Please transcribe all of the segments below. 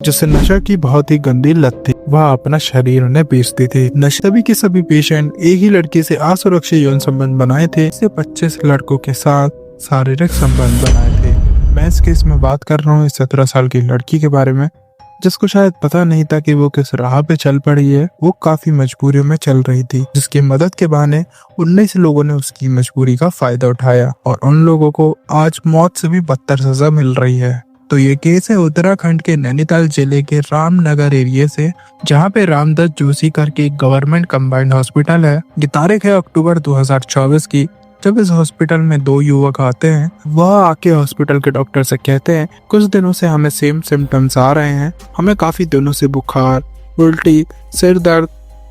जिसे नशा की बहुत ही गंदी लत थी। वह अपना शरीर उन्हें बेचती थी। सभी के सभी पेशेंट एक ही लड़की से असुरक्षित यौन संबंध बनाए थे। इससे 25 लड़कों के साथ शारीरिक संबंध बनाए थे। मैं इस केस में बात कर रहा हूँ इस 17 साल की लड़की के बारे में, जिसको शायद पता नहीं था कि वो किस राह पे चल पड़ी है। वो काफी मजबूरियों में चल रही थी, जिसकी मदद के बहाने 19 लोगों ने उसकी मजबूरी का फायदा उठाया और उन लोगों को आज मौत से भी बदतर सजा मिल रही है। तो ये केस है उत्तराखंड के नैनीताल जिले के रामनगर एरिया से, जहाँ पे रामदत्त जोशी करके एक गवर्नमेंट कंबाइंड हॉस्पिटल है। ये तारीख है अक्टूबर 2024 की, जब इस हॉस्पिटल में 2 युवक आते हैं। वह आके हॉस्पिटल के डॉक्टर से कहते हैं कुछ दिनों से हमें सेम सिम्टम्स आ रहे हैं, हमें काफी दिनों से बुखार, उल्टी, सिर दर्द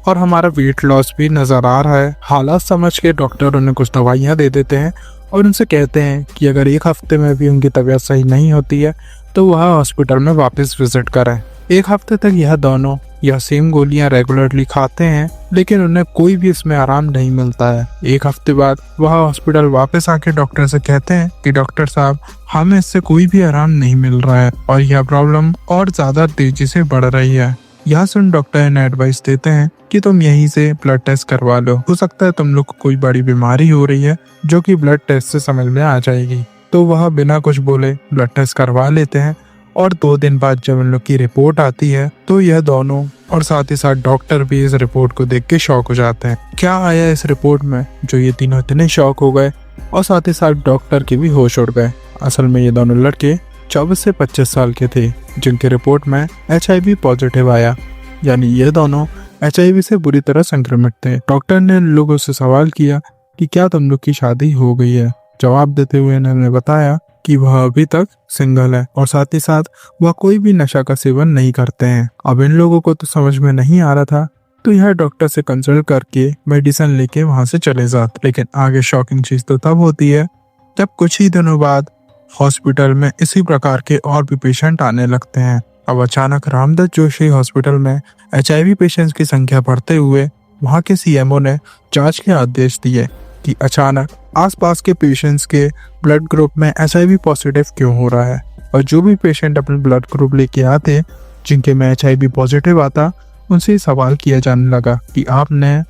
और हमारा वेट लॉस भी नजर आ रहा है। हालात समझ के डॉक्टर उन्हें कुछ दवाइयाँ दे देते हैं और उनसे कहते हैं कि अगर 1 हफ्ते में भी उनकी तबीयत सही नहीं होती है तो वह हॉस्पिटल में वापस विजिट करें। 1 हफ्ते तक यह दोनों यह सेम गोलियां रेगुलरली खाते हैं, लेकिन उन्हें कोई भी इसमें आराम नहीं मिलता है। 1 हफ्ते बाद वह हॉस्पिटल वापस आके डॉक्टर से कहते हैं कि डॉक्टर साहब, हमें इससे कोई भी आराम नहीं मिल रहा है और यह प्रॉब्लम और ज्यादा तेजी से बढ़ रही है। यह सुन डॉक्टर इन्हें एडवाइस देते हैं कि तुम यहीं से ब्लड टेस्ट करवा लो, हो सकता है तुम लोग को कोई बड़ी बीमारी हो रही है जो कि ब्लड टेस्ट से समझ में आ जाएगी। तो वह बिना कुछ बोले ब्लड टेस्ट करवा लेते हैं और 2 दिन बाद जब इन लोग की रिपोर्ट आती है तो यह दोनों और साथ ही साथ डॉक्टर भी इस रिपोर्ट को देख के शॉक हो जाते हैं। क्या आया इस रिपोर्ट में जो ये तीनों इतने शॉक हो गए और साथ ही साथ डॉक्टर के भी होश उड़ गए। असल में ये दोनों लड़के 24 से 25 साल के थे, जिनके रिपोर्ट में HIV पॉजिटिव आया, यानी ये दोनों HIV से बुरी तरह संक्रमित थे। डॉक्टर ने इन लोगों से सवाल किया कि क्या तुम लोग की शादी हो गई है। जवाब देते हुए इन्होंने बताया कि वह अभी तक सिंगल है और साथ ही साथ वह कोई भी नशा का सेवन नहीं करते हैं। अब इन लोगों को तो समझ में नहीं आ रहा था, तो यह डॉक्टर से कंसल्ट करके मेडिसिन लेके वहां से चले जाते। लेकिन आगे शॉकिंग चीज तो तब होती है जब कुछ ही दिनों बाद हॉस्पिटल में इसी प्रकार के और भी पेशेंट आने लगते हैं। अब अचानक रामदत्त जोशी हॉस्पिटल में HIV पेशेंट्स की संख्या बढ़ते हुए वहां के CMO ने जांच के आदेश दिए कि अचानक आसपास के पेशेंट्स के ब्लड ग्रुप में HIV पॉजिटिव क्यों हो रहा है। और जो भी पेशेंट अपने ब्लड ग्रुप लेके आते जिनके में HIV पॉजिटिव आता, उनसे सवाल किया जाने लगा कि आपने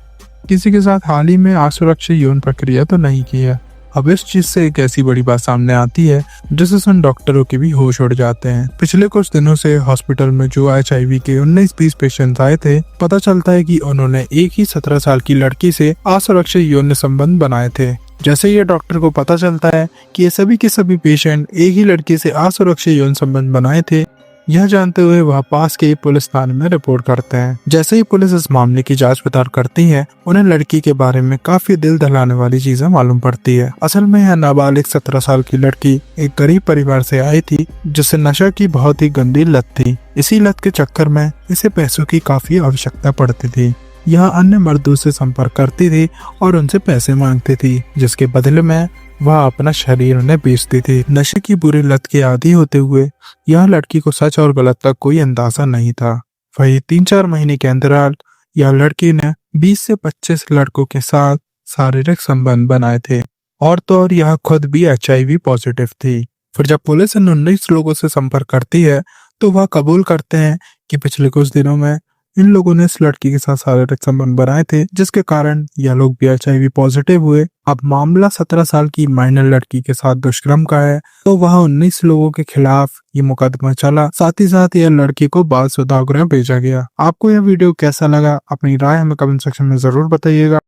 किसी के साथ हाल ही में असुरक्षित यौन प्रक्रिया तो नहीं की है। अब इस चीज से एक ऐसी बड़ी बात सामने आती है जिससे सुन डॉक्टरों के भी होश उड़ जाते हैं। पिछले कुछ दिनों से हॉस्पिटल में जो HIV के 19-20 पेशेंट आए थे, पता चलता है कि उन्होंने एक ही 17 साल की लड़की से असुरक्षित यौन संबंध बनाए थे। जैसे ही डॉक्टर को पता चलता है कि ये सभी के सभी पेशेंट एक ही लड़की से असुरक्षित यौन संबंध बनाए थे, यह जानते हुए वह पास के पुलिस थाने में रिपोर्ट करते हैं। जैसे ही पुलिस इस मामले की जांच पड़ताल करती है, उन्हें लड़की के बारे में काफी दिल दहलाने वाली चीजें मालूम पड़ती है। असल में यह नाबालिग 17 साल की लड़की एक गरीब परिवार से आई थी, जिसे नशा की बहुत ही गंदी लत थी। इसी लत के चक्कर में इसे पैसों की काफी आवश्यकता पड़ती थी। यह अन्य मर्दों से संपर्क करती थी और उनसे पैसे मांगती थी, जिसके बदले में वह अपना शरीर उन्हें बेचती थी। नशे की बुरी लत के आदी होते हुए यह लड़की को सच और गलत का कोई अंदाजा नहीं था। वही 3-4 महीने के अंतराल यह लड़की ने 20 से 25 लड़कों के साथ शारीरिक संबंध बनाए थे और तो और यह खुद भी HIV पॉजिटिव थी। फिर जब पुलिस इन 19 लोगों से संपर्क करती है तो वह कबूल करते हैं कि पिछले कुछ दिनों में इन लोगों ने इस लड़की के साथ शारीरिक संबंध बनाए थे, जिसके कारण यह लोग भी HIV पॉजिटिव हुए। अब मामला 17 साल की माइनर लड़की के साथ दुष्कर्म का है, तो वह 19 लोगों के खिलाफ ये मुकदमा चला। साथ ही साथ यह लड़की को बाल सुधार गृह भेजा गया। आपको यह वीडियो कैसा लगा, अपनी राय हमें कमेंट सेक्शन में जरूर बताइएगा।